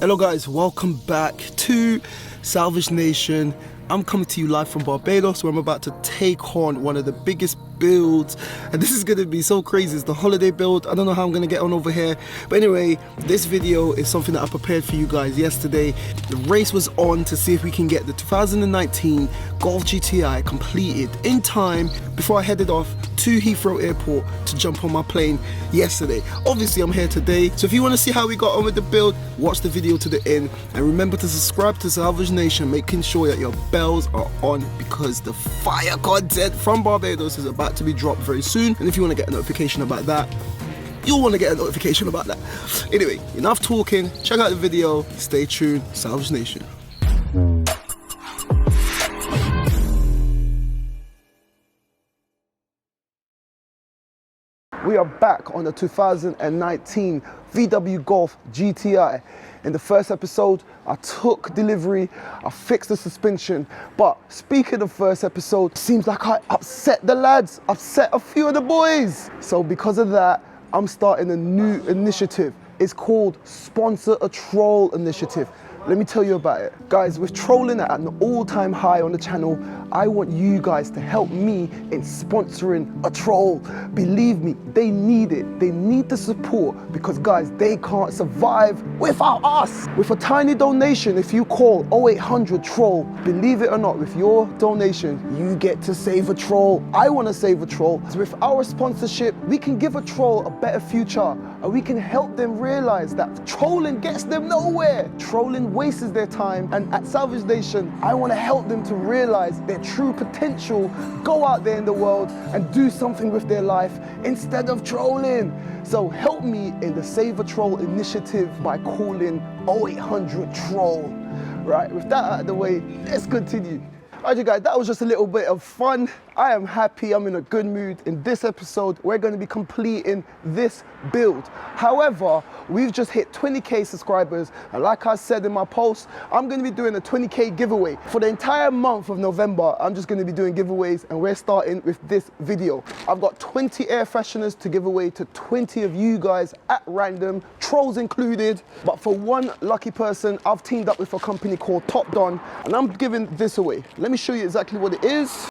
Hello guys, welcome back to Salvage Nation. I'm coming to you live from Barbados, where I'm about to take on one of the biggest builds, and this is going to be so crazy. It's the holiday build. I don't know how I'm going to get on over here, but anyway, this video is something that I prepared for you guys yesterday. The race was on to see if we can get the 2019 Golf GTI completed in time before I headed off to Heathrow Airport to jump on my plane yesterday. Obviously I'm here today, so if you want to see how we got on with the build, watch the video to the end, and remember to subscribe to Salvage Nation, making sure that your bells are on, because the fire content from Barbados is about to be dropped very soon, and if you want to get a notification about that, you'll want to get a notification about that. Anyway, enough talking, check out the video, stay tuned, Salvage Nation. We are back on the 2019 VW Golf GTI. In the first episode, I took delivery, I fixed the suspension, but speaking of first episode, seems like I upset the lads, upset a few of the boys. So because of that, I'm starting a new initiative. It's called Sponsor a Troll Initiative. Let me tell you about it. Guys, with trolling at an all-time high on the channel, I want you guys to help me in sponsoring a troll. Believe me, they need it. They need the support because, guys, they can't survive without us. With a tiny donation, if you call 0800 troll, believe it or not, with your donation, you get to save a troll. I want to save a troll. So with our sponsorship, we can give a troll a better future, and we can help them realize that trolling gets them nowhere. Trolling wastes their time, and at Salvage Nation, I want to help them to realize their true potential, go out there in the world and do something with their life instead of trolling. So help me in the Save a Troll initiative by calling 0800 troll. Right, with that out of the way, let's continue. Alright guys, that was just a little bit of fun. I am happy, I'm in a good mood. In this episode, we're going to be completing this build. However, we've just hit 20k subscribers, and like I said in my post, I'm going to be doing a 20k giveaway. For the entire month of November, I'm just going to be doing giveaways, and we're starting with this video. I've got 20 air fresheners to give away to 20 of you guys at random, trolls included. But for one lucky person, I've teamed up with a company called Top Don, and I'm giving this away. Let me show you exactly what it is.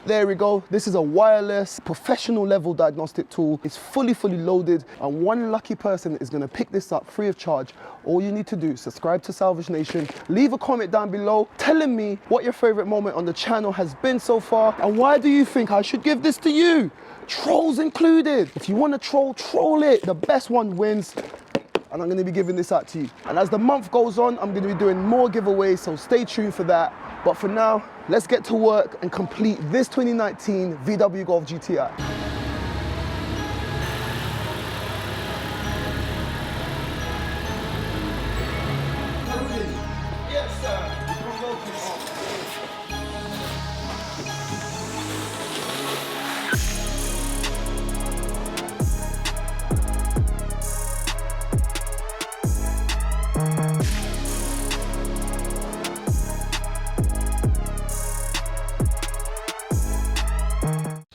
There we go. This is a wireless, professional level diagnostic tool. It's fully loaded, and one lucky person is going to pick this up free of charge. All you need to do is subscribe to Salvage Nation, leave a comment down below telling me what your favorite moment on the channel has been so far, and why do you think I should give this to you? Trolls included. If you want to troll it. The best one wins. And I'm going to be giving this out to you. And as the month goes on, I'm going to be doing more giveaways, so stay tuned for that. But for now, let's get to work and complete this 2019 VW Golf GTI. Yes, sir.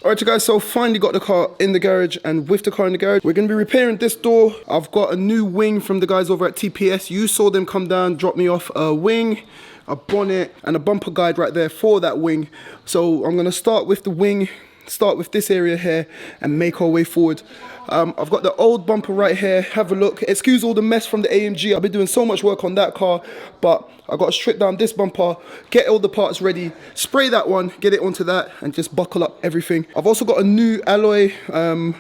Alright you guys, so finally got the car in the garage, and with the car in the garage, we're going to be repairing this door. I've got a new wing from the guys over at TPS. You saw them come down, drop me off a wing, a bonnet, and a bumper guide right there for that wing. So I'm going to start with the wing, start with this area here, and make our way forward. I've got the old bumper right here. Have a look. Excuse all the mess from the AMG. I've been doing so much work on that car, but I've got to strip down this bumper, get all the parts ready, spray that one, get it onto that, and just buckle up everything. I've also got a new alloy,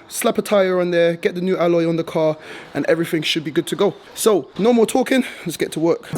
slap a tire on there, get the new alloy on the car, and everything should be good to go. So no more talking, let's get to work.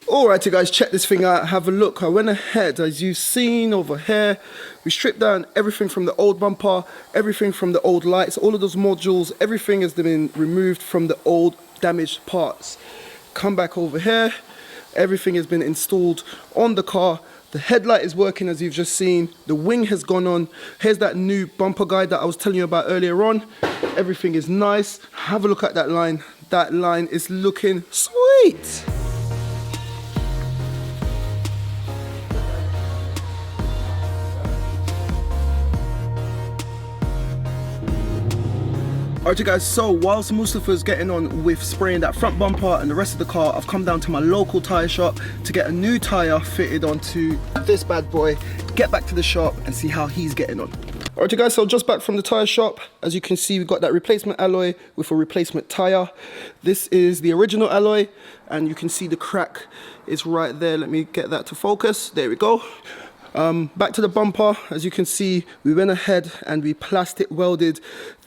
Alrighty guys, check this thing out, have a look. I went ahead, as you've seen over here, we stripped down everything from the old bumper, everything from the old lights, all of those modules, everything has been removed from the old damaged parts. Come back over here, everything has been installed on the car. The headlight is working as you've just seen, the wing has gone on. Here's that new bumper guide that I was telling you about earlier on. Everything is nice. Have a look at that line. That line is looking sweet. Alright guys, so whilst Mustafa's getting on with spraying that front bumper and the rest of the car, I've come down to my local tyre shop to get a new tyre fitted onto this bad boy, get back to the shop and see how he's getting on. Alright guys, so just back from the tyre shop. As you can see, we've got that replacement alloy with a replacement tyre. This is the original alloy and you can see the crack is right there. Let me get that to focus. There we go. Back to the bumper. As you can see, we went ahead and we plastic welded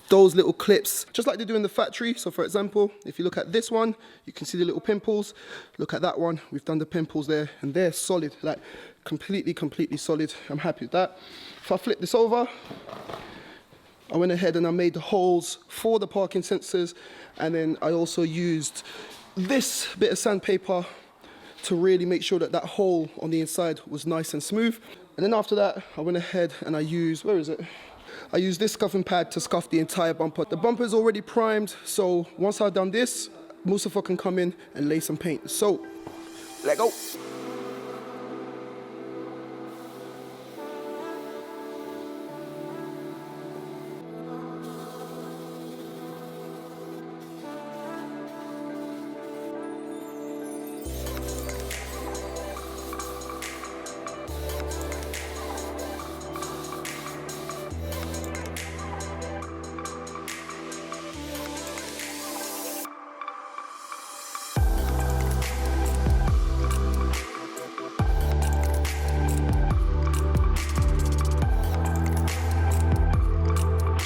those little clips, just like they do in the factory. So for example, if you look at this one, you can see the little pimples. Look at that one, we've done the pimples there, and they're solid, like completely solid. I'm happy with that. If I flip this over, I went ahead and I made the holes for the parking sensors, and then I also used this bit of sandpaper to really make sure that that hole on the inside was nice and smooth. And then after that, I went ahead and I used, where is it? I used this scuffing pad to scuff the entire bumper. The bumper is already primed, so once I've done this, Mustafa can come in and lay some paint. So, let go.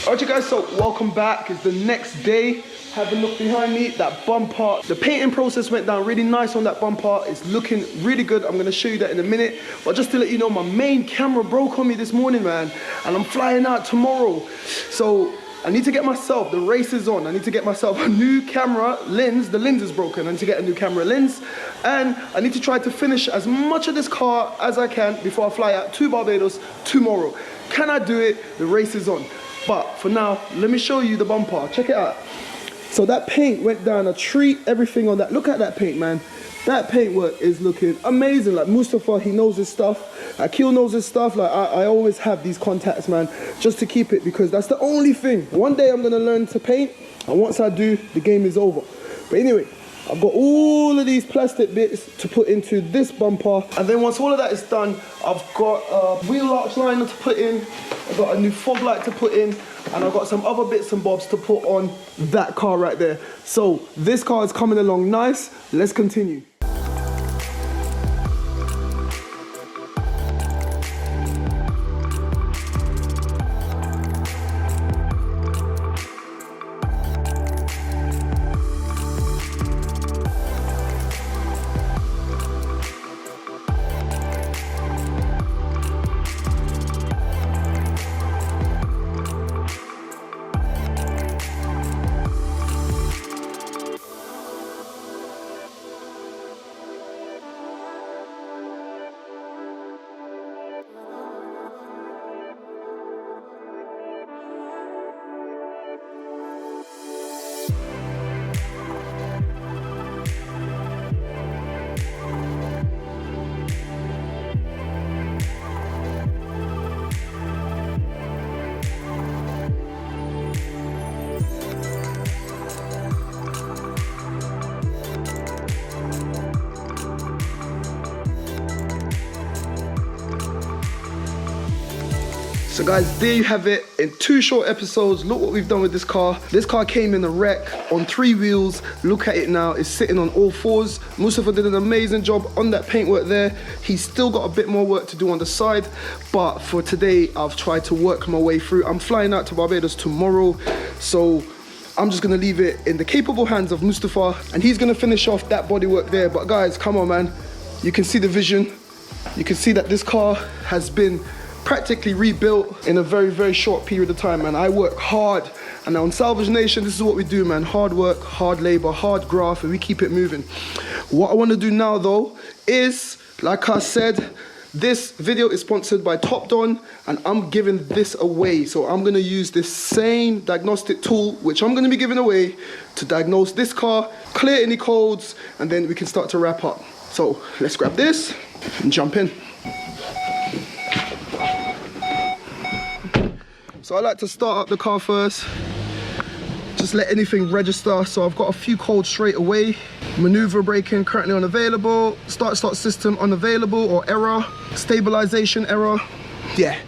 Alright you guys, so welcome back. It's the next day. Have a look behind me, that bumper. The painting process went down really nice on that bumper. It's looking really good. I'm gonna show you that in a minute. But just to let you know, my main camera broke on me this morning, man. And I'm flying out tomorrow. So I need to get myself, the race is on. I need to get myself a new camera lens. The lens is broken. I need to get a new camera lens. And I need to try to finish as much of this car as I can before I fly out to Barbados tomorrow. Can I do it? The race is on. But for now, let me show you the bumper. Check it out. So that paint went down. I treat everything on that. Look at that paint, man. That paintwork is looking amazing. Like Mustafa, he knows his stuff. Akil knows his stuff. Like I always have these contacts, man, just to keep it, because that's the only thing. One day I'm gonna learn to paint, and once I do, the game is over. But anyway, I've got all of these plastic bits to put into this bumper. And then once all of that is done, I've got a wheel arch liner to put in. I've got a new fog light to put in. And I've got some other bits and bobs to put on that car right there. So this car is coming along nice. Let's continue. So guys, there you have it. In 2 short episodes, look what we've done with this car. This car came in a wreck on 3 wheels. Look at it now, it's sitting on all 4s. Mustafa did an amazing job on that paintwork there. He's still got a bit more work to do on the side, but for today, I've tried to work my way through. I'm flying out to Barbados tomorrow, so I'm just gonna leave it in the capable hands of Mustafa, and he's gonna finish off that bodywork there. But guys, come on, man. you can see the vision. You can see that this car has been practically rebuilt in a very, very short period of time, man. I work hard, and on Salvage Nation, this is what we do, man. Hard work, hard labor, hard graft, and we keep it moving. What I want to do now, though, is, like I said, this video is sponsored by Top Don, and I'm giving this away. So I'm going to use this same diagnostic tool, which I'm going to be giving away, to diagnose this car, clear any codes, and then we can start to wrap up. So let's grab this and jump in. So I like to start up the car first, just let anything register. So I've got a few codes straight away. Maneuver braking currently unavailable, start system unavailable or error, stabilization error. Yeah.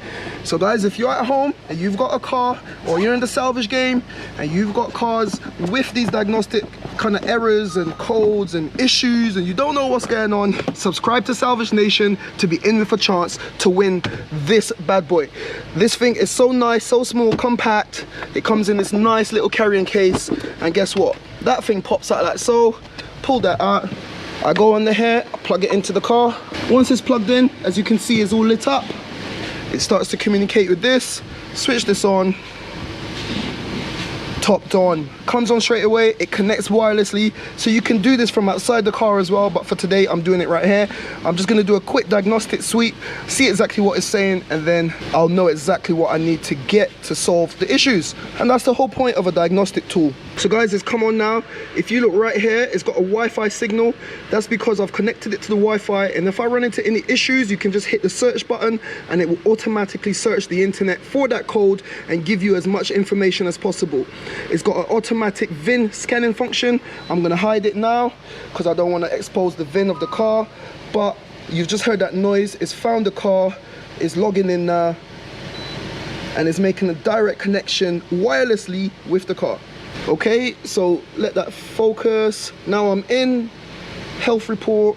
So guys, if you're at home and you've got a car, or you're in the salvage game and you've got cars with these diagnostic kind of errors and codes and issues and you don't know what's going on, subscribe to Salvage Nation to be in with a chance to win this bad boy. This thing is so nice, so small, compact. It comes in this nice little carrying case, and guess what? That thing pops out like so. Pull that out. I go on the hair, I plug it into the car. Once it's plugged in, as you can see, it's all lit up. It starts to communicate with this. Switch this on. Top on. Comes on straight away. It connects wirelessly, so you can do this from outside the car as well, but for today I'm doing it right here. I'm just going to do a quick diagnostic sweep, see exactly what it's saying, and then I'll know exactly what I need to get to solve the issues. And that's the whole point of a diagnostic tool. So guys, it's come on now. If you look right here, it's got a Wi-Fi signal. That's because I've connected it to the Wi-Fi, and if I run into any issues, you can just hit the search button and it will automatically search the internet for that code and give you as much information as possible. It's got an automatic VIN scanning function. I'm gonna hide it now because I don't want to expose the VIN of the car, but you've just heard that noise. It's found the car, it's logging in now, and it's making a direct connection wirelessly with the car. Okay, so let that focus. Now I'm in health report,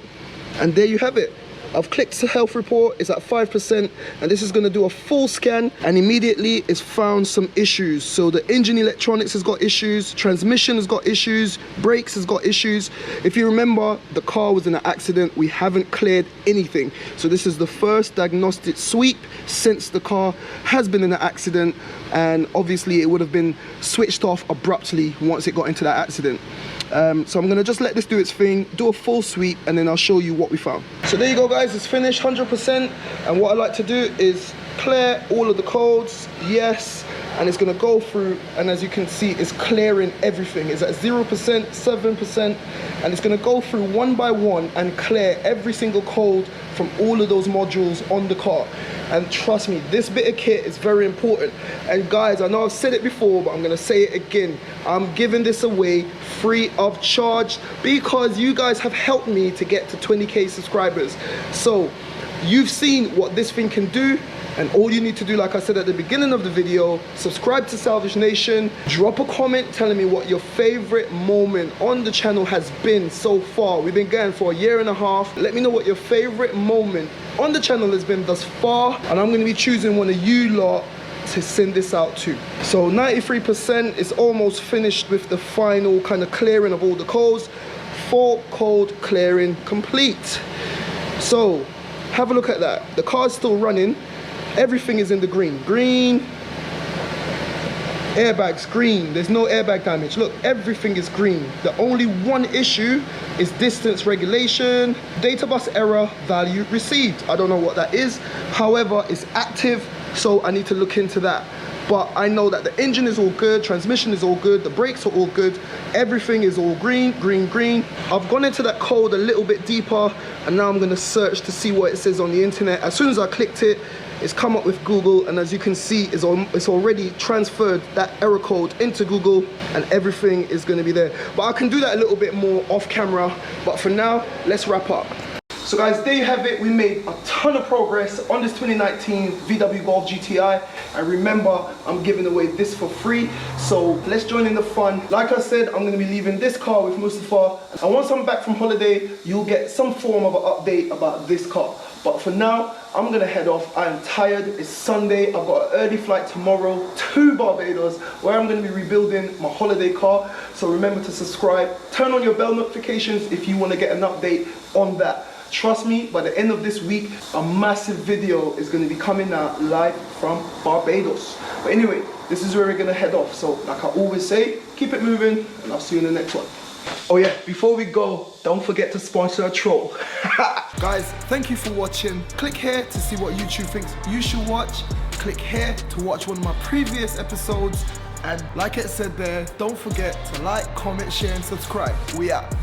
and there you have it. I've clicked to health report, it's at 5%, and this is going to do a full scan, and immediately it's found some issues. So the engine electronics has got issues, transmission has got issues, brakes has got issues. If you remember, the car was in an accident. We haven't cleared anything. So this is the first diagnostic sweep since the car has been in an accident, and obviously it would have been switched off abruptly once it got into that accident. So I'm gonna just let this do its thing, do a full sweep, and then I'll show you what we found. So there you go guys, it's finished 100%, and what I like to do is clear all of the codes, yes, and it's gonna go through, and as you can see, it's clearing everything. It's at 0%, 7%, and it's gonna go through one by one and clear every single code from all of those modules on the car. And trust me, this bit of kit is very important. And guys, I know I've said it before, but I'm gonna say it again. I'm giving this away free of charge because you guys have helped me to get to 20K subscribers. So you've seen what this thing can do, and all you need to do, like I said at the beginning of the video, subscribe to Salvage Nation, drop a comment telling me what your favorite moment on the channel has been so far. We've been going for a year and a half. Let me know what your favorite moment on the channel has been thus far, and I'm gonna be choosing one of you lot to send this out to. So 93% is almost finished with the final kind of clearing of all the codes. Full code clearing complete. So have a look at that. The car's still running. Everything is in the green. Green. Airbags, green. There's no airbag damage. Look, everything is green. The only one issue is distance regulation. Data bus error, value received. I don't know what that is. However, it's active, so I need to look into that. But I know that the engine is all good, transmission is all good, the brakes are all good, everything is all green, green, green. I've gone into that code a little bit deeper, and now I'm gonna search to see what it says on the internet. As soon as I clicked it, it's come up with Google, and as you can see, it's already transferred that error code into Google, and everything is gonna be there. But I can do that a little bit more off camera, but for now, let's wrap up. So guys, there you have it. We made a ton of progress on this 2019 VW Golf GTI. And remember, I'm giving away this for free. So let's join in the fun. Like I said, I'm gonna be leaving this car with Mustafa. And once I'm back from holiday, you'll get some form of an update about this car. But for now, I'm gonna head off. I'm tired, it's Sunday. I've got an early flight tomorrow to Barbados, where I'm gonna be rebuilding my holiday car. So remember to subscribe, turn on your bell notifications if you wanna get an update on that. Trust me, by the end of this week, a massive video is going to be coming out live from Barbados. But anyway, this is where we're going to head off. So like I always say, keep it moving, and I'll see you in the next one. Oh yeah, before we go, don't forget to sponsor a troll. Guys, thank you for watching. Click here to see what YouTube thinks you should watch. Click here to watch one of my previous episodes. And like it said there, don't forget to like, comment, share and subscribe. We out.